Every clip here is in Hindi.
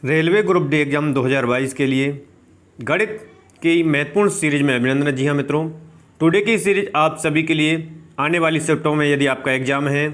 रेलवे ग्रुप डी एग्ज़ाम 2022 के लिए गणित की महत्वपूर्ण सीरीज में अभिनंदन। जी हाँ मित्रों, टुडे की सीरीज आप सभी के लिए आने वाली शिफ्टों में यदि आपका एग्ज़ाम है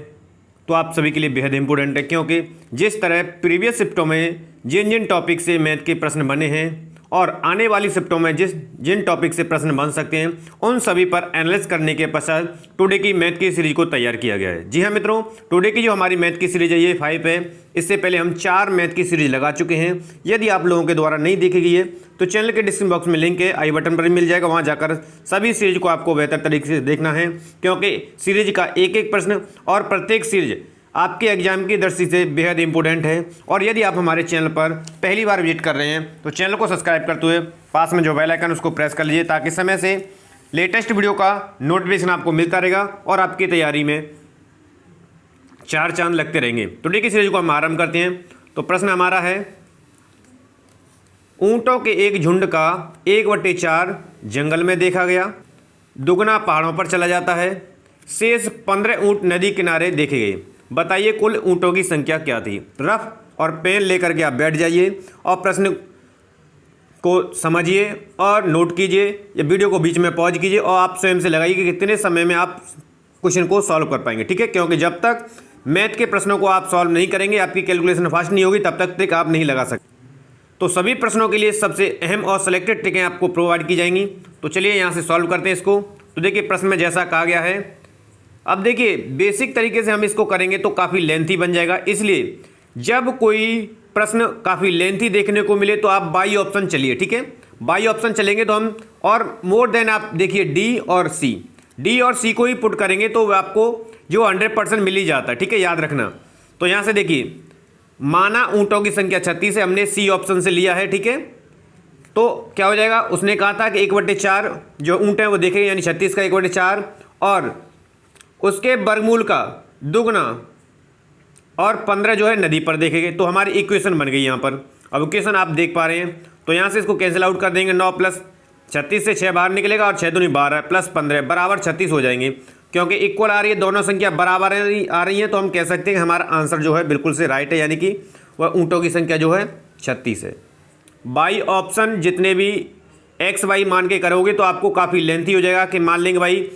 तो आप सभी के लिए बेहद इंपॉर्टेंट है, क्योंकि जिस तरह प्रीवियस शिफ्टों में जिन जिन टॉपिक से मैथ के प्रश्न बने हैं और आने वाली शिफ्टों में जिन टॉपिक से प्रश्न बन सकते हैं उन सभी पर एनालिसिस करने के पश्चात टुडे की मैथ की सीरीज को तैयार किया गया है। जी हाँ मित्रों, टुडे की जो हमारी मैथ की सीरीज है ये 5 है। इससे पहले हम 4 मैथ की सीरीज लगा चुके हैं। यदि आप लोगों के द्वारा नहीं देखी गई है तो चैनल के डिस्क्रिप्शन बॉक्स में लिंक है, आई बटन पर मिल जाएगा, वहाँ जाकर सभी सीरीज को आपको बेहतर तरीके से देखना है, क्योंकि सीरीज का एक एक प्रश्न और प्रत्येक सीरीज आपके एग्जाम की दृष्टि से बेहद इंपॉर्टेंट है। और यदि आप हमारे चैनल पर पहली बार विजिट कर रहे हैं तो चैनल को सब्सक्राइब करते हुए पास में जो बेल आइकन उसको प्रेस कर लीजिए, ताकि समय से लेटेस्ट वीडियो का नोटिफिकेशन आपको मिलता रहेगा और आपकी तैयारी में चार चांद लगते रहेंगे। तो टुडे की सीरीज को हम आरंभ करते हैं। तो प्रश्न हमारा है, ऊँटों के एक झुंड का 1/4 जंगल में देखा गया, दुगना पहाड़ों पर चला जाता है, शेष 15 ऊँट नदी किनारे देखे गए, बताइए कुल ऊँटों की संख्या क्या थी। रफ और पेन लेकर के आप बैठ जाइए और प्रश्न को समझिए और नोट कीजिए, या वीडियो को बीच में पॉज कीजिए और आप स्वयं से लगाइए कि कितने समय में आप क्वेश्चन को सॉल्व कर पाएंगे। ठीक है, क्योंकि जब तक मैथ के प्रश्नों को आप सॉल्व नहीं करेंगे, आपकी कैलकुलेशन फास्ट नहीं होगी, तब तक ट्रिक आप नहीं लगा सकते। तो सभी प्रश्नों के लिए सबसे अहम और सिलेक्टेड ट्रिकें आपको प्रोवाइड की जाएंगी। तो चलिए यहाँ से सॉल्व करते हैं इसको। तो देखिए प्रश्न में जैसा कहा गया है, अब देखिए बेसिक तरीके से हम इसको करेंगे तो काफ़ी लेंथी बन जाएगा, इसलिए जब कोई प्रश्न काफ़ी लेंथी देखने को मिले तो आप बाई ऑप्शन चलिए। ठीक है, बाई ऑप्शन चलेंगे तो हम, और मोर देन आप देखिए डी और सी को ही पुट करेंगे तो आपको जो 100% मिल ही जाता है। ठीक है, याद रखना। तो यहाँ से देखिए, माना ऊँटों की संख्या 36 है, हमने सी ऑप्शन से लिया है। ठीक है, तो क्या हो जाएगा, उसने कहा था कि 1/4 जो ऊँट है वो देखेंगे, यानी 36 का 1/4 और उसके वर्गमूल का दुगना और 15 जो है नदी पर देखेंगे। तो हमारी इक्वेशन बन गई यहाँ पर। अब इक्वेशन आप देख पा रहे हैं, तो यहाँ से इसको कैंसिल आउट कर देंगे। 9 + 36 से 6 बाहर निकलेगा और 6 दूनी 12 + 15 बराबर 36 हो जाएंगे। क्योंकि इक्वल आ रही है, दोनों संख्या बराबर आ रही हैं, तो हम कह सकते हैं कि हमारा आंसर जो है बिल्कुल से राइट है, यानी कि वह ऊँटों की संख्या जो है 36 है। बाई ऑप्शन जितने भी एक्स वाई मान के करोगे तो आपको काफ़ी लेंथी हो जाएगा, कि मान लेंगे भाई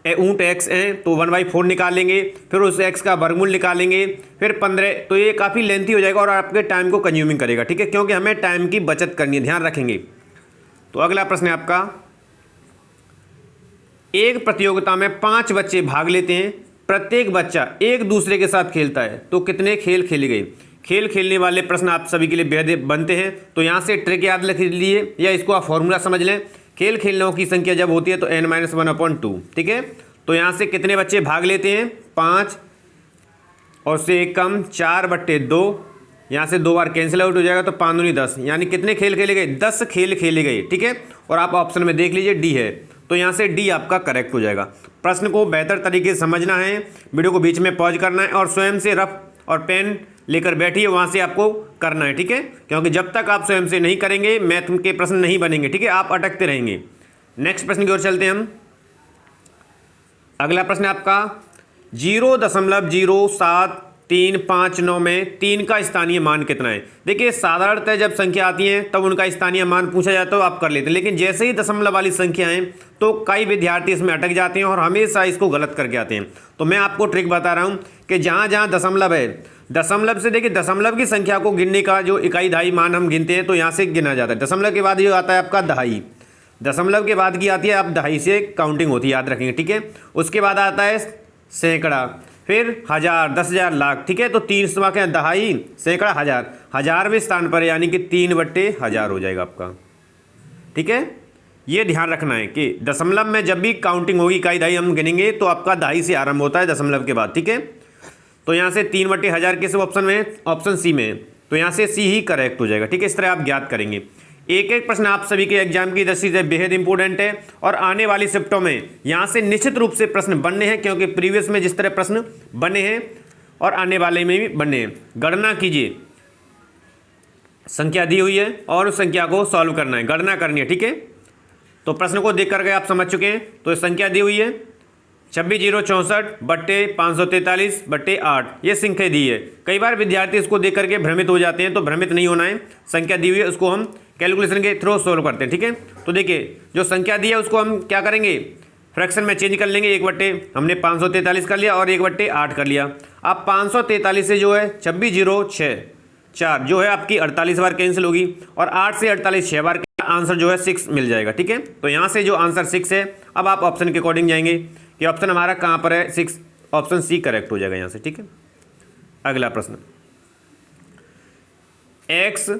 ऊँट x हैं तो 1/4 निकालेंगे, फिर उस x का वर्गमूल निकालेंगे, फिर 15, तो ये काफ़ी लेंथी हो जाएगा और आपके टाइम को कंज्यूमिंग करेगा। ठीक है, क्योंकि हमें टाइम की बचत करनी है, ध्यान रखेंगे। तो अगला प्रश्न है आपका, एक प्रतियोगिता में 5 बच्चे भाग लेते हैं, प्रत्येक बच्चा एक दूसरे के साथ खेलता है, तो कितने खेल खेले गए। खेल खेलने वाले प्रश्न आप सभी के लिए बेहद बनते हैं। तो यहाँ से ट्रिक याद रख लीजिए, या इसको आप फॉर्मूला समझ लें। खेल खेलने की संख्या जब होती है तो n-1/2। ठीक है, तो यहाँ से कितने बच्चे भाग लेते हैं, 5, और से एक कम 4/2, यहाँ से 2 बार कैंसिल आउट हो जाएगा, तो 5 दूनी 10, यानी कितने खेल खेले गए, 10 खेल खेले गए। ठीक है, और आप ऑप्शन में देख लीजिए डी है, तो यहाँ से डी आपका करेक्ट हो जाएगा। प्रश्न को बेहतर तरीके से समझना है, वीडियो को बीच में पॉज करना है और स्वयं से रफ और पेन लेकर बैठिए, वहाँ से आपको करना है। ठीक है, क्योंकि जब तक आप स्वयं से नहीं करेंगे मैथ के प्रश्न नहीं बनेंगे। ठीक है, आप अटकते रहेंगे। नेक्स्ट प्रश्न की ओर चलते हैं हम। अगला प्रश्न है आपका, 0.0739 में 3 का स्थानीय मान कितना है। देखिए साधारणतः जब संख्या आती है तब उनका स्थानीय मान पूछा जाता है तो आप कर लेते हैं, लेकिन जैसे ही दशमलव वाली संख्या है तो कई विद्यार्थी इसमें अटक जाते हैं और हमेशा इसको गलत करके आते हैं। तो मैं आपको ट्रिक बता रहा हूँ कि जहाँ जहाँ दशमलव है, दशमलव से देखिए दशमलव की संख्या को गिनने का जो इकाई दहाई मान हम गिनते हैं तो यहाँ से गिना जाता है। दशमलव के बाद ये आता है आपका दहाई, दशमलव के बाद की आती है आप दहाई से काउंटिंग होती है, याद रखेंगे। ठीक है, उसके बाद आता है सैकड़ा, फिर 1000, 10,000, लाख। ठीक है, तो 3 इस्तेमाल करें, दहाई, सैकड़ा, 1000, 1000वें स्थान पर, यानी कि 3/1000 हो जाएगा आपका। ठीक है, ये ध्यान रखना है कि दशमलव में जब भी काउंटिंग होगी इकाई दहाई हम गिनेंगे तो आपका दहाई से आरंभ होता है दशमलव के बाद। ठीक है, तो यहाँ से 3/1000 किस ऑप्शन में है, ऑप्शन सी में है, तो यहाँ से सी ही करेक्ट हो जाएगा। ठीक है, इस तरह आप ज्ञात करेंगे। एक एक प्रश्न आप सभी के एग्जाम की दृष्टि से बेहद इंपॉर्टेंट है और आने वाली शिफ्टों में यहाँ से निश्चित रूप से प्रश्न बनने हैं, क्योंकि प्रीवियस में जिस तरह प्रश्न बने हैं और आने वाले में भी बनने हैं। गणना कीजिए, संख्या दी हुई है और उस संख्या को सॉल्व करना है, गणना करनी है। ठीक है, तो प्रश्न को देख करके आप समझ चुके हैं। तो संख्या दी हुई है 26,064 बट्टे 543 बट्टे 8 ये संख्या दी है। कई बार विद्यार्थी इसको देख करके भ्रमित हो जाते हैं, तो भ्रमित नहीं होना है। संख्या दी हुई है उसको हम कैलकुलेशन के थ्रू सोल्व करते हैं, ठीक है। तो देखिए जो संख्या दी है उसको हम क्या करेंगे, फ्रैक्शन में चेंज कर लेंगे। 1/, हमने 543 कर लिया और 1/8 कर लिया। अब 543 से जो है 26,064 जो है आपकी 48 बार कैंसिल होगी, और 8 से 48 6 बार, आंसर जो है 6 मिल जाएगा, ठीक है। तो यहाँ से जो आंसर 6 है, अब आप ऑप्शन के अकॉर्डिंग जाएंगे कि ऑप्शन हमारा कहाँ पर है, 6, ऑप्शन सी करेक्ट हो जाएगा यहाँ से, ठीक है। अगला प्रश्न, x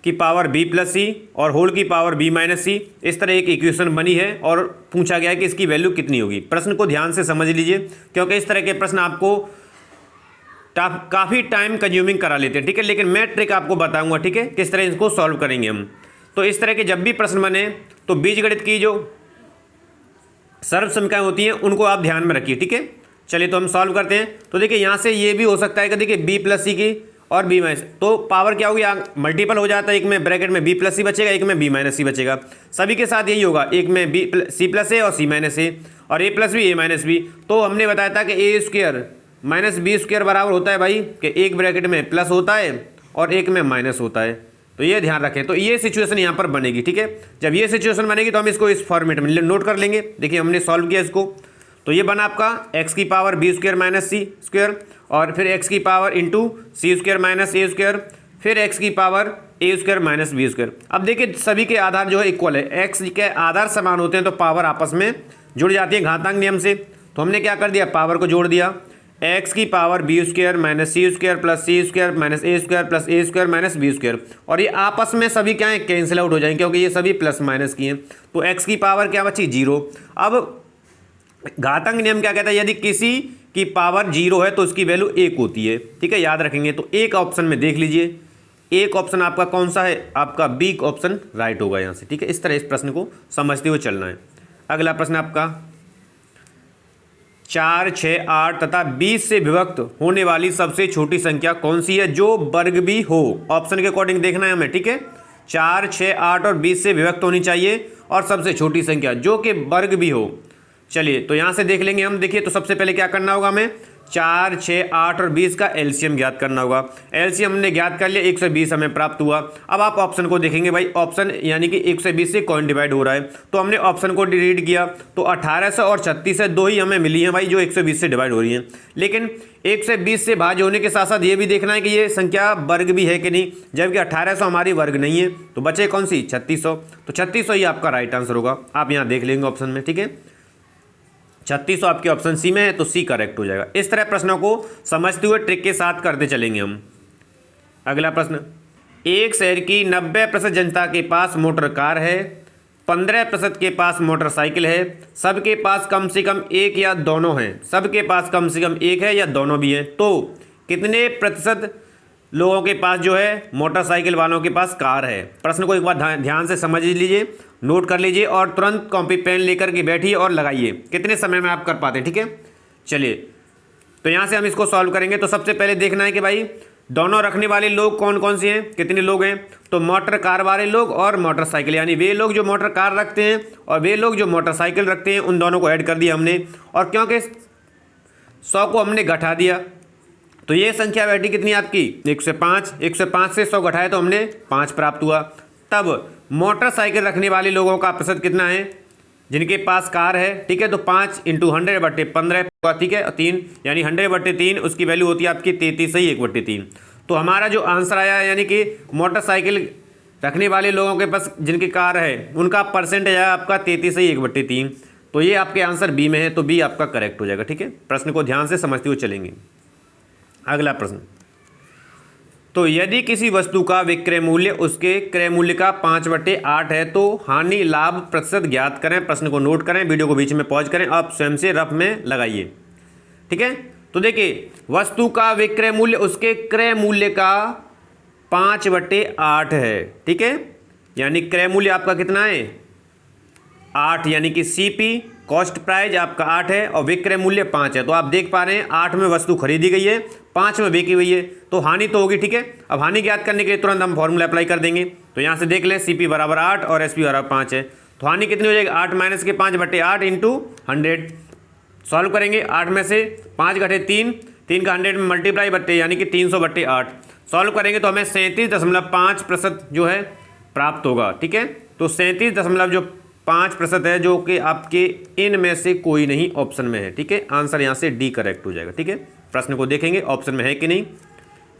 की पावर b प्लस सी और होल की पावर b माइनस सी, इस तरह एक इक्वेशन बनी है और पूछा गया है कि इसकी वैल्यू कितनी होगी। प्रश्न को ध्यान से समझ लीजिए, क्योंकि इस तरह के प्रश्न आपको काफ़ी टाइम कंज्यूमिंग करा लेते हैं, ठीक है। लेकिन मैं ट्रिक आपको बताऊंगा, ठीक है, किस तरह इसको सॉल्व करेंगे हम। तो इस तरह के जब भी प्रश्न बने तो बीजगणित की जो सर्व संख्याएं होती हैं उनको आप ध्यान में रखिए, ठीक है। चलिए तो हम सॉल्व करते हैं। तो देखिए यहाँ से ये भी हो सकता है कि देखिए b प्लस सी की और b माइनस, तो पावर क्या होगी, मल्टीपल हो जाता है। एक में ब्रैकेट में b प्लस सी बचेगा, एक में b माइनस सी बचेगा। सभी के साथ यही होगा, एक में सी प्लस ए और सी माइनस ए, और a plus B A minus B. तो हमने बताया था कि A square minus B square बराबर होता है भाई कि एक ब्रैकेट में प्लस होता है और एक में माइनस होता है। तो ये ध्यान रखें। तो ये सिचुएशन यहाँ पर बनेगी, ठीक है। जब ये सिचुएशन बनेगी तो हम इसको इस फॉर्मेट में नोट कर लेंगे। देखिए हमने सॉल्व किया इसको, तो ये बना आपका x की पावर b स्क्वायर माइनस सी स्क्वायर, और फिर x की पावर इंटू सी स्क्वायर माइनस ए स्क्वायर, फिर x की पावर ए स्क्वायर माइनस बी स्क्वायर। अब देखिए सभी के आधार जो है इक्वल है, x के आधार समान होते हैं तो पावर आपस में जुड़ जाती है घातांक नियम से। तो हमने क्या कर दिया, पावर को जोड़ दिया, x की पावर b स्क्वायर माइनस सी स्क्वायर प्लस सी स्क्वायर माइनस ए स्क्वायर प्लस ए स्क्वायर माइनस बी स्क्वायर, और ये आपस में सभी क्या है, कैंसिल आउट हो जाएंगे क्योंकि ये सभी प्लस माइनस की हैं। तो x की पावर क्या बची, 0। अब घातांक नियम क्या कहता है, यदि किसी की पावर 0 है तो उसकी वैल्यू 1 होती है, ठीक है, याद रखेंगे। तो एक ऑप्शन में देख लीजिए, एक ऑप्शन आपका कौन सा है, आपका बी ऑप्शन राइट होगा यहाँ से, ठीक है। इस तरह इस प्रश्न को समझते हुए चलना है। अगला प्रश्न आपका 4, 6, 8 तथा 20 से विभक्त होने वाली सबसे छोटी संख्या कौन सी है जो वर्ग भी हो। ऑप्शन के अकॉर्डिंग देखना है हमें, ठीक है। 4, 6, 8 और 20 से विभक्त होनी चाहिए और सबसे छोटी संख्या जो कि वर्ग भी हो। चलिए तो यहाँ से देख लेंगे हम। देखिए तो सबसे पहले क्या करना होगा हमें, 4, 6, 8 और 20 का एलसीएम ज्ञात करना होगा। एलसीएम हमने ज्ञात कर लिया, 120 हमें प्राप्त हुआ। अब आप ऑप्शन को देखेंगे भाई, ऑप्शन यानी कि 120 से कौन डिवाइड हो रहा है, तो हमने ऑप्शन को रीड किया तो 1800 और 3600 दो ही हमें मिली हैं भाई जो 120 से डिवाइड हो रही हैं। लेकिन 120 से भाज्य होने के साथ साथ ये भी देखना है कि ये संख्या वर्ग भी है कि नहीं, जबकि 1800 हमारी वर्ग नहीं है, तो बचे कौन सी, 3600। तो 3600 ही आपका राइट आंसर होगा। आप यहाँ देख लेंगे ऑप्शन में, ठीक है। 3600 आपके ऑप्शन सी में है तो सी करेक्ट हो जाएगा। इस तरह प्रश्नों को समझते हुए ट्रिक के साथ करते चलेंगे हम। अगला प्रश्न, एक शहर की 90% जनता के पास मोटर कार है, 15% के पास मोटरसाइकिल है, सबके पास कम से कम एक या दोनों हैं, सबके पास कम से कम एक है या दोनों भी हैं, तो कितने प्रतिशत लोगों के पास जो है मोटरसाइकिल वालों के पास कार है। प्रश्न को एक बार ध्यान से समझ लीजिए, नोट कर लीजिए और तुरंत कॉपी पेन लेकर के बैठिए और लगाइए। कितने समय में आप कर पाते हैं, ठीक है। चलिए तो यहाँ से हम इसको सॉल्व करेंगे। तो सबसे पहले देखना है कि भाई दोनों रखने वाले लोग कौन कौन से हैं, कितने लोग हैं। तो मोटर कार वाले लोग और मोटरसाइकिल, यानी वे लोग जो मोटर कार रखते हैं और वे लोग जो मोटरसाइकिल रखते हैं, उन दोनों को ऐड कर दिया हमने। और क्योंकि 100 को हमने घटा दिया तो ये संख्या बैठी कितनी आपकी, 105। 105 से 100 घटाए तो हमने 5 प्राप्त हुआ। तब मोटरसाइकिल रखने वाले लोगों का प्रतिशत कितना है, जिनके पास कार है, ठीक है। तो 5 × 100/15 होगा, ठीक है, 3 यानी 100/3 उसकी वैल्यू होती है आपकी 33 ही 1/3। तो हमारा जो आंसर आया है यानी कि मोटरसाइकिल रखने वाले लोगों के पास जिनकी कार है उनका परसेंटेज है आपका 33 ही 1/3। तो ये आपके आंसर बी में है, तो बी आपका करेक्ट हो जाएगा, ठीक है। प्रश्न को ध्यान से समझते हुए चलेंगे। अगला प्रश्न, तो यदि किसी वस्तु का विक्रय मूल्य उसके क्रय मूल्य का 5/8 है तो हानि लाभ प्रतिशत ज्ञात करें। प्रश्न को नोट करें, वीडियो को बीच में पॉज करें, आप स्वयं से रफ में लगाइए, ठीक है। तो देखिए वस्तु का विक्रय मूल्य उसके क्रय मूल्य का 5/8 है, ठीक है, यानी क्रय मूल्य आपका कितना है 8, यानी कि सीपी कॉस्ट प्राइस आपका 8 है और विक्रय मूल्य 5 है। तो आप देख पा रहे हैं 8 में वस्तु खरीदी गई है, 5 में बेची हुई है, तो हानि तो होगी, ठीक है। अब हानि ज्ञात करने के लिए तुरंत हम फॉर्मूला अप्लाई कर देंगे। तो यहाँ से देख लें सीपी बराबर 8 और एसपी बराबर 5 है, तो हानि कितनी हो जाएगी 8 - के 5/8 × 100। सॉल्व करेंगे। 8 में से 5 घटे 3, 3 का 100 में मल्टीप्लाई बट्टे यानी कि 300/8 सॉल्व करेंगे तो हमें 37.5% जो है प्राप्त होगा। ठीक है, तो 37.5% है जो कि आपके इन में से कोई नहीं ऑप्शन में है। ठीक है, आंसर यहाँ से डी करेक्ट हो जाएगा। ठीक है, प्रश्न को देखेंगे ऑप्शन में है कि नहीं।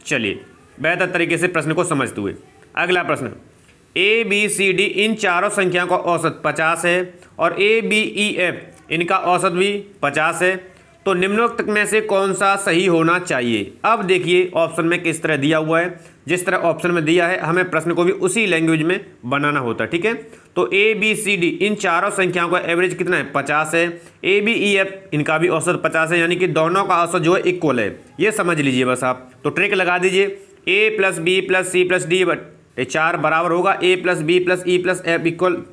चलिए बेहतर तरीके से प्रश्न को समझते हुए अगला प्रश्न, ए बी सी डी इन चारों संख्याओं का औसत 50 है और ए बी ई एफ इनका औसत भी 50 है, तो निम्नोक्त में से कौन सा सही होना चाहिए। अब देखिए ऑप्शन में किस तरह दिया हुआ है, जिस तरह ऑप्शन में दिया है हमें प्रश्न को भी उसी लैंग्वेज में बनाना होता है। ठीक है, तो ए बी सी डी इन चारों संख्याओं का एवरेज कितना है 50 है, ए बी ई एफ इनका भी औसत 50 है, यानी कि दोनों का औसत जो है इक्वल है। ये समझ लीजिए बस आप। तो ट्रिक लगा दीजिए, A plus B plus C plus D बट्टे 4 बराबर होगा A plus B plus E plus F equal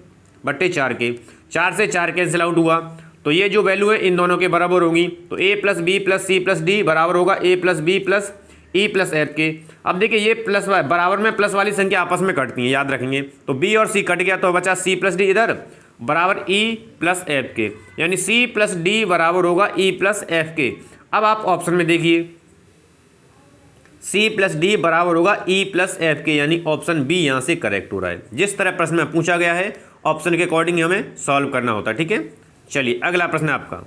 बट्टे 4 के। 4 से 4 कैंसिल आउट हुआ तो ये जो वैल्यू है इन दोनों के बराबर होगी। तो A plus B plus C plus D बराबर होगा A plus B plus E plus F के। अब देखिए ये प्लस बराबर में प्लस वाली संख्या आपस में कटती हैं, याद रखेंगे। तो बी और सी कट गया तो बचा सी प्लस डी इधर बराबर ई प्लस एफ के, यानी सी प्लस डी बराबर होगा ई प्लस एफ के। अब आप ऑप्शन में देखिए सी प्लस डी बराबर होगा ई प्लस एफ के, यानी ऑप्शन बी यहाँ से करेक्ट हो रहा है। जिस तरह प्रश्न में पूछा गया है ऑप्शन के अकॉर्डिंग हमें सॉल्व करना होता है। ठीक है, चलिए अगला प्रश्न है आपका,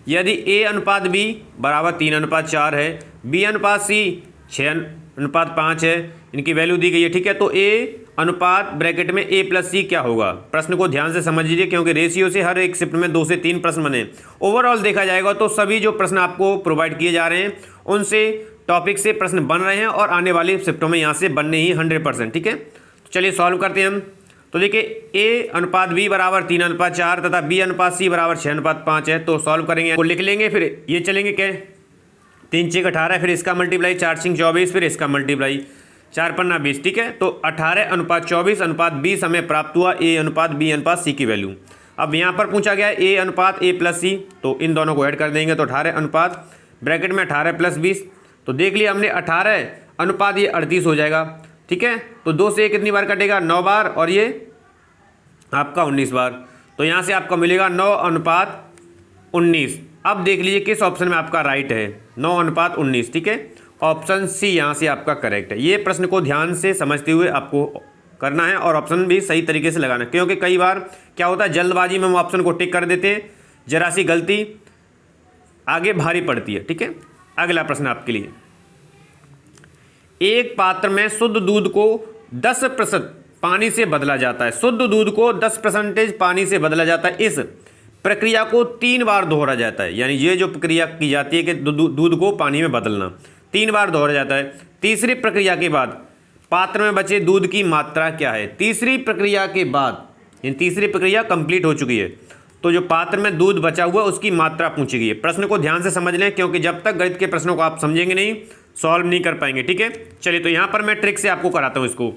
यदि ए अनुपात बी बराबर 3:4 है, बी अनुपात सी 6:5 है, इनकी वैल्यू दी गई है। ठीक है, तो ए अनुपात ब्रैकेट में ए प्लस सी क्या होगा। प्रश्न को ध्यान से समझ लीजिए क्योंकि रेशियो से हर एक शिफ्ट में 2 से 3 प्रश्न बने। ओवरऑल देखा जाएगा तो सभी जो प्रश्न आपको प्रोवाइड किए जा रहे हैं उनसे टॉपिक से प्रश्न बन रहे हैं और आने वाली शिफ्टों में यहाँ से बनने ही 100%। ठीक है, तो चलिए सॉल्व करते हैं हम। तो देखिए ए अनुपात बी बराबर 3:4 तथा बी अनुपात सी बराबर 6:5 है, तो सॉल्व करेंगे, लिख लेंगे। फिर ये चलेंगे क्या 3 6 18, फिर इसका मल्टीप्लाई 4 6 24, फिर इसका मल्टीप्लाई 4 5 20। ठीक है, तो 18:24:20 हमें प्राप्त हुआ ए अनुपात बी अनुपात सी की वैल्यू। अब यहाँ पर पूछा गया है ए अनुपात ए प्लस सी, तो इन दोनों को ऐड कर देंगे तो 18 अनुपात ब्रैकेट में 18 + 20, तो देख लिया हमने 18 अनुपात ये 38 हो जाएगा। ठीक है, तो 2 से कितनी बार कटेगा 9 बार और ये आपका 19 बार, तो यहाँ से आपका मिलेगा 9:19। अब देख लीजिए किस ऑप्शन में आपका राइट है 9:19। ठीक है, ऑप्शन सी यहाँ से आपका करेक्ट है। ये प्रश्न को ध्यान से समझते हुए आपको करना है और ऑप्शन भी सही तरीके से लगाना है, क्योंकि कई बार क्या होता है जल्दबाजी में हम ऑप्शन को टिक कर देते हैं, जरा सी गलती आगे भारी पड़ती है। ठीक है, अगला प्रश्न आपके लिए, एक पात्र में शुद्ध दूध को 10% पानी से बदला जाता है, शुद्ध दूध को 10% पानी से बदला जाता है। इस प्रक्रिया को 3 बार दोहरा जाता है, यानी ये जो प्रक्रिया की जाती है कि दूध को पानी में बदलना 3 बार दोहरा जाता है। तीसरी प्रक्रिया के बाद पात्र में बचे दूध की मात्रा क्या है। तीसरी प्रक्रिया के बाद, इन तीसरी प्रक्रिया कंप्लीट हो चुकी है तो जो पात्र में दूध बचा हुआ उसकी मात्रा पूछी गई है। प्रश्न को ध्यान से समझ लें क्योंकि जब तक गणित के प्रश्नों को आप समझेंगे नहीं सॉल्व नहीं कर पाएंगे। ठीक है, चलिए तो यहाँ पर मैं ट्रिक से आपको कराता हूँ। इसको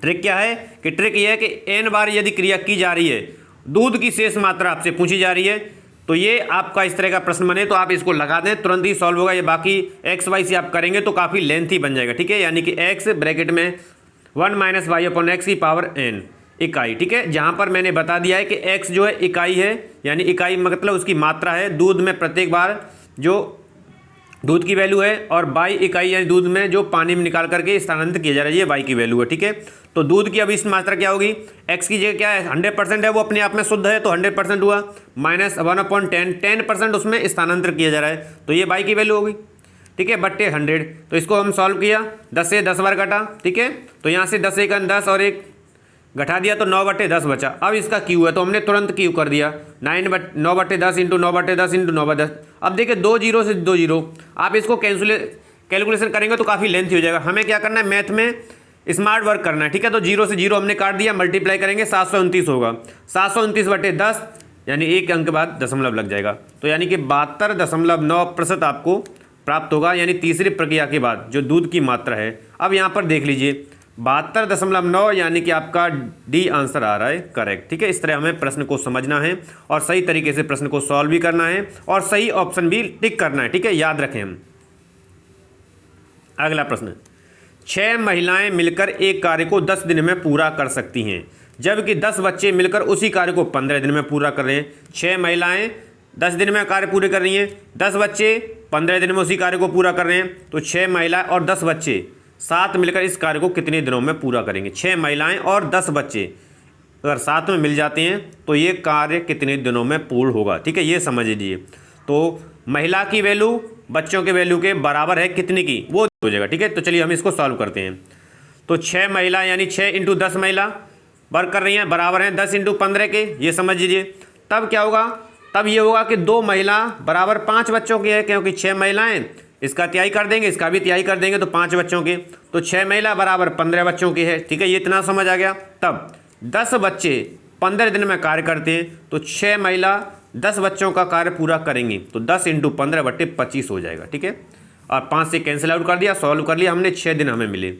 ट्रिक क्या है कि ट्रिक ये है कि n बार यदि क्रिया की जा रही है, दूध की शेष मात्रा आपसे पूछी जा रही है, तो ये आपका इस तरह का प्रश्न बने तो आप इसको लगा दें, तुरंत ही सॉल्व होगा। ये बाकी एक्स वाई से आप करेंगे तो काफ़ी लेंथी बन जाएगा। ठीक है, यानी कि x ब्रैकेट में 1 - y/x की पावर n इकाई। ठीक है, जहाँ पर मैंने बता दिया है कि x जो है इकाई है, यानी इकाई मतलब उसकी मात्रा है दूध में प्रत्येक बार जो दूध की वैल्यू है, और बाई इकाई यानी दूध में जो पानी में निकाल करके स्थानांतरित किया जा रहा है ये बाई की वैल्यू है। ठीक है, तो दूध की अब इस मात्रा क्या होगी, x की जगह क्या है 100% है, वो अपने आप में शुद्ध है तो 100% हुआ, -1/10 10% उसमें स्थानांतरित किया जा रहा है तो ये बाई की वैल्यू होगी। ठीक है, बट्टे 100। तो इसको हम सॉल्व किया, 10 से 10 बार घटा। ठीक है, तो यहाँ से 10 × 10 और 1 घटा दिया तो 9/10 बचा। अब इसका क्यू है तो हमने तुरंत क्यू कर दिया, 9/10 × 9/10 × 9/10। अब देखिए 2 0 से 2 0, आप इसको कैलकुलेशन करेंगे तो काफ़ी लेंथी हो जाएगा। हमें क्या करना है मैथ में स्मार्ट वर्क करना है। ठीक है, तो 0 से 0 हमने काट दिया, मल्टीप्लाई करेंगे 729 होगा, 729/10 यानी 1 अंक के बाद दशमलव लग जाएगा, तो यानी कि 72.9% आपको प्राप्त होगा, यानी तीसरी प्रक्रिया के बाद जो दूध की मात्रा है। अब यहाँ पर देख लीजिए 72.9 यानी कि आपका डी आंसर आ रहा है करेक्ट। ठीक है, इस तरह हमें प्रश्न को समझना है और सही तरीके से प्रश्न को सॉल्व भी करना है और सही ऑप्शन भी टिक करना है। ठीक है, याद रखें हम। अगला प्रश्न, 6 महिलाएं मिलकर एक कार्य को 10 दिन में पूरा कर सकती हैं, जबकि 10 बच्चे मिलकर उसी कार्य को 15 दिन में पूरा कर रहे हैं। 6 महिलाएं 10 दिन में कार्य पूरे कर रही हैं, 10 बच्चे 15 दिन में उसी कार्य को पूरा कर रहे हैं, तो 6 महिला और 10 बच्चे साथ मिलकर इस कार्य को कितने दिनों में पूरा करेंगे। 6 महिलाएं और 10 बच्चे अगर साथ में मिल जाते हैं तो ये कार्य कितने दिनों में पूर्ण होगा। ठीक है, ये समझ लीजिए। तो महिला की वैल्यू बच्चों के वैल्यू के बराबर है कितने की, वो हो जाएगा। ठीक है, तो चलिए हम इसको सॉल्व करते हैं। तो 6 महिला यानी 6 इंटू 10 महिला वर्क कर रही हैं, बराबर हैं 10 इंटू 15 के, ये समझ लीजिए। तब क्या होगा, तब ये होगा कि 2 महिला बराबर 5 बच्चों की है, क्योंकि 6 महिलाएं, इसका तिहाई कर देंगे, इसका भी तिहाई कर देंगे, तो 5 बच्चों के, तो 6 महिला बराबर 15 बच्चों की है। ठीक है, ये इतना समझ आ गया। तब 10 बच्चे 15 दिन में कार्य करते हैं, तो 6 महिला 10 बच्चों का कार्य पूरा करेंगी, तो 10 इंटू 15/25 हो जाएगा। ठीक है, और 5 से कैंसिल आउट कर दिया, सॉल्व कर लिया हमने, 6 दिन हमें मिले।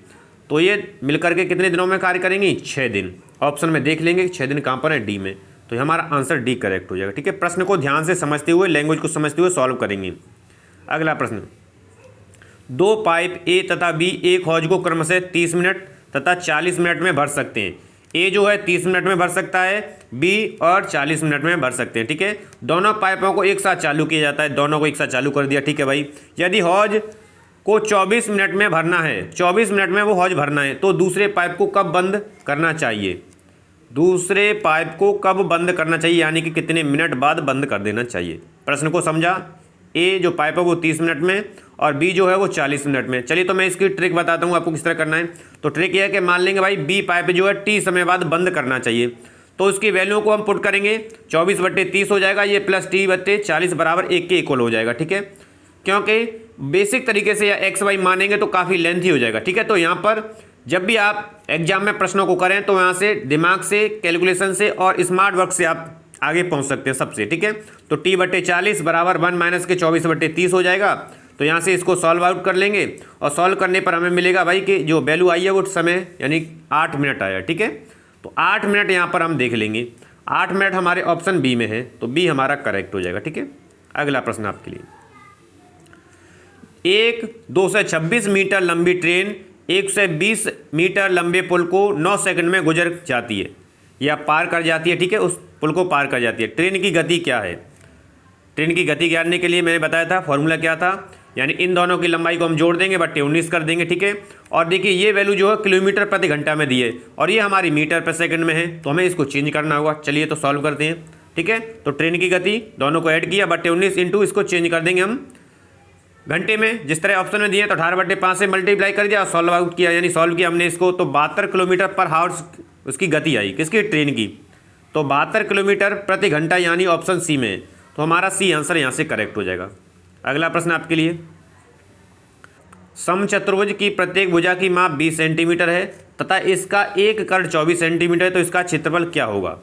तो ये मिलकर के कितने दिनों में कार्य करेंगी, 6 दिन। ऑप्शन में देख लेंगे 6 दिन कहाँ पर है, डी में, तो हमारा आंसर डी करेक्ट हो जाएगा। ठीक है, प्रश्न को ध्यान से समझते हुए, लैंग्वेज को समझते हुए सॉल्व करेंगे। अगला प्रश्न, 2 पाइप ए तथा बी एक हौज को क्रमशः 30 मिनट तथा 40 मिनट में भर सकते हैं। ए जो है 30 मिनट में भर सकता है, बी और 40 मिनट में भर सकते हैं। ठीक है, दोनों पाइपों को एक साथ चालू किया जाता है, दोनों को एक साथ चालू कर दिया। ठीक है भाई, यदि हौज को 24 मिनट में भरना है, 24 मिनट में वो हौज भरना है, तो दूसरे पाइप को कब बंद करना चाहिए, दूसरे पाइप को कब बंद करना चाहिए, यानी कि कितने मिनट बाद बंद कर देना चाहिए। प्रश्न को समझा। ए जो पाइप है वो 30 मिनट में और बी जो है वो 40 मिनट में। चलिए तो मैं इसकी ट्रिक बताता हूँ आपको किस तरह करना है। तो ट्रिक ये है कि मान लेंगे भाई बी पाइप जो है टी समय बाद बंद करना चाहिए, तो उसकी वैल्यू को हम पुट करेंगे, 24/30 हो जाएगा ये, प्लस T/40 बराबर 1 के इक्वल हो जाएगा। ठीक है, क्योंकि बेसिक तरीके से या एक्स वाई मानेंगे तो काफ़ी लेंथी हो जाएगा। ठीक है, तो यहाँ पर जब भी आप एग्जाम में प्रश्नों को करें तो यहाँ से दिमाग से, कैलकुलेशन से और स्मार्ट वर्क से आप आगे पहुँच सकते हैं सबसे। ठीक है, तो T/40 बराबर 1 माइनस के 24/30 हो जाएगा। तो यहाँ से इसको सॉल्व आउट कर लेंगे और सॉल्व करने पर हमें मिलेगा भाई कि जो वैल्यू आई है वो समय यानी 8 मिनट आया। ठीक है, तो 8 मिनट यहाँ पर हम देख लेंगे, 8 मिनट हमारे ऑप्शन बी में है, तो बी हमारा करेक्ट हो जाएगा। ठीक है, अगला प्रश्न आपके लिए, एक 226 मीटर लंबी ट्रेन 120 मीटर लंबे पुल को 9 सेकंड में गुजर जाती है या पार कर जाती है। ठीक है, उस पुल को पार कर जाती है। ट्रेन की गति क्या है, ट्रेन की गति जानने के लिए मैंने बताया था फॉर्मूला क्या था, यानी इन दोनों की लंबाई को हम जोड़ देंगे, बट्टे 19 कर देंगे। ठीक है, और देखिए ये वैल्यू जो है किलोमीटर प्रति घंटा में दी है और ये हमारी मीटर पर सेकंड में है, तो हमें इसको चेंज करना होगा। चलिए तो सॉल्व करते हैं। ठीक है, तो ट्रेन की गति दोनों को ऐड किया, बट्टे 19 इंटू इसको चेंज कर देंगे हम घंटे में, जिस तरह ऑप्शन में दिए, तो 18/5 से मल्टीप्लाई कर दिया और सॉल्व आउट किया, यानी सॉल्व किया हमने इसको, तो 72 किलोमीटर पर हावर्स उसकी गति आई, किसकी, ट्रेन की। तो 72 किलोमीटर प्रति घंटा यानी ऑप्शन सी में, तो हमारा सी आंसर यहाँ से करेक्ट हो जाएगा। अगला प्रश्न आपके लिए, समचतुर्भुज की प्रत्येक भुजा की माप 20 सेंटीमीटर है तथा इसका एक कर्ण 24 सेंटीमीटर है, तो इसका क्षेत्रफल क्या होगा।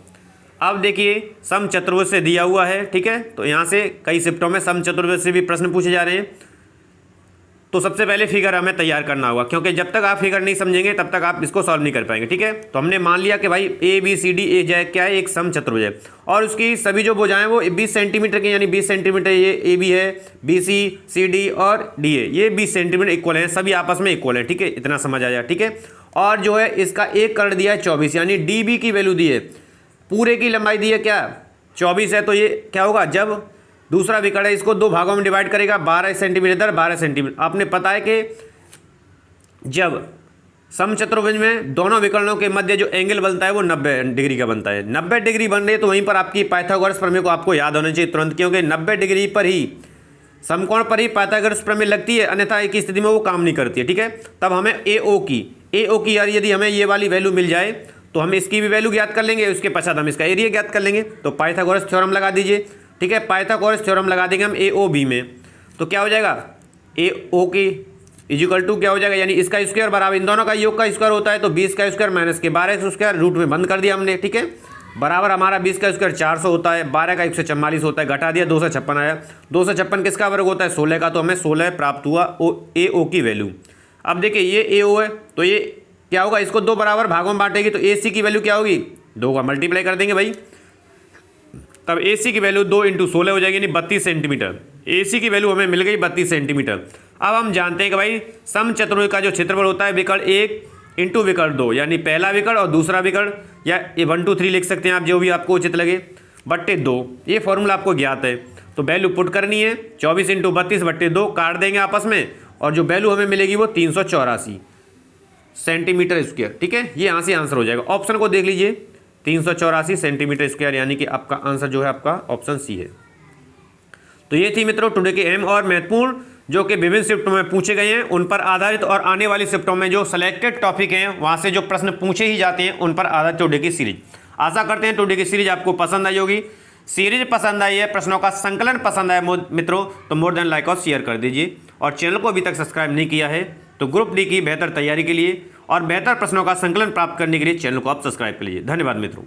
अब देखिए समचतुर्भुज से दिया हुआ है। ठीक है, तो यहाँ से कई शिफ्टों में समचतुर्भुज से भी प्रश्न पूछे जा रहे हैं, तो सबसे पहले फिगर हमें तैयार करना होगा, क्योंकि जब तक आप फिगर नहीं समझेंगे तब तक आप इसको सॉल्व नहीं कर पाएंगे। ठीक है, तो हमने मान लिया कि भाई ABCD ए क्या है, एक समचतुर्भुज है और उसकी सभी जो भुजाएं वो 20 सेंटीमीटर की, यानी 20 सेंटीमीटर ये AB है, BC CD और D है, ये 20 सेंटीमीटर इक्वल है, सभी आपस में इक्वल है। ठीक है, इतना समझ आया। ठीक है, और जो है इसका एक कर्ण दिया है 24, यानी DB की वैल्यू दी है, पूरे की लंबाई दी है क्या 24 है, तो ये क्या होगा, जब दूसरा विकर्ण है इसको 2 भागों में डिवाइड करेगा, 12 सेंटीमीटर 12 सेंटीमीटर। आपने पता है कि जब समचतुर्भुज में दोनों विकर्णों के मध्य जो एंगल बनता है वो 90 डिग्री का बनता है। 90 डिग्री बन रही है तो वहीं पर आपकी पाइथागोरस प्रमेय को आपको याद होना चाहिए तुरंत, क्योंकि 90 डिग्री पर ही समकोण पर ही पाइथागोरस प्रमेय लगती है, अन्यथा एक स्थिति में वो काम नहीं करती है। ठीक है, तब हमें AO की यार यदि हमें ये वाली वैल्यू मिल जाए तो हम इसकी भी वैल्यू ज्ञात कर लेंगे, उसके पश्चात हम इसका एरिया ज्ञात कर लेंगे। तो पाइथागोरस थ्योरम लगा दीजिए। ठीक है, पाइथागोरस थ्योरम लगा देंगे हम AOB में, तो क्या हो जाएगा, AO की इजिकल टू क्या हो जाएगा, यानी इसका स्क्वायर बराबर इन दोनों का योग का स्क्वायर होता है, तो 20 का स्क्वायर माइनस के 12 का स्क्वायर, रूट में बंद कर दिया हमने। ठीक है, बराबर हमारा 20 का स्क्वायर 400 होता है, 12 का 144 होता है, घटा दिया 256 आया। 256 किसका वर्ग होता है, 16 का, तो हमें 16 प्राप्त हुआ AO की वैल्यू। अब देखिए ये AO है, तो ये क्या होगा, इसको 2 बराबर भागों में बांटेगी, तो AC की वैल्यू क्या होगी, 2 का मल्टीप्लाई कर देंगे भाई, तब AC की वैल्यू 2 × 16 हो जाएगी, यानी 32 सेंटीमीटर। AC की वैल्यू हमें मिल गई 32 सेंटीमीटर। अब हम जानते हैं कि भाई समचतुर्भुज का जो क्षेत्रफल होता है विकर्ण 1 × विकर्ण 2, यानी पहला विकर्ण और दूसरा विकर्ण, या 1 2 3 लिख सकते हैं आप, जो भी आपको उचित लगे, बट्टे 2, ये फॉर्मूला आपको ज्ञात है। तो वैल्यू पुट करनी है, 24 × 32 बट्टे 2 काट देंगे आपस में, और जो वैल्यू हमें मिलेगी वो 384 सेंटीमीटर स्क्वायर। ठीक है, ये यहाँ से आंसर हो जाएगा। ऑप्शन को देख लीजिए, 384 सेंटीमीटर स्क्वायर, यानी कि आपका आंसर जो है आपका ऑप्शन सी है। तो ये थी मित्रों टुडे के अहम और महत्वपूर्ण जो कि विभिन्न शिफ्टों में पूछे गए हैं उन पर आधारित, और आने वाली शिफ्टों में जो सिलेक्टेड टॉपिक हैं वहाँ से जो प्रश्न पूछे ही जाते हैं उन पर आधारित टुडे की सीरीज। आशा करते हैं टुडे की सीरीज आपको पसंद आई होगी। सीरीज पसंद आई है, प्रश्नों का संकलन पसंद आया मित्रों, तो मोर देन लाइक और शेयर कर दीजिए। और चैनल को अभी तक सब्सक्राइब नहीं किया है तो ग्रुप डी की बेहतर तैयारी के लिए और बेहतर प्रश्नों का संकलन प्राप्त करने के लिए चैनल को आप सब्सक्राइब कर लीजिए। धन्यवाद मित्रों।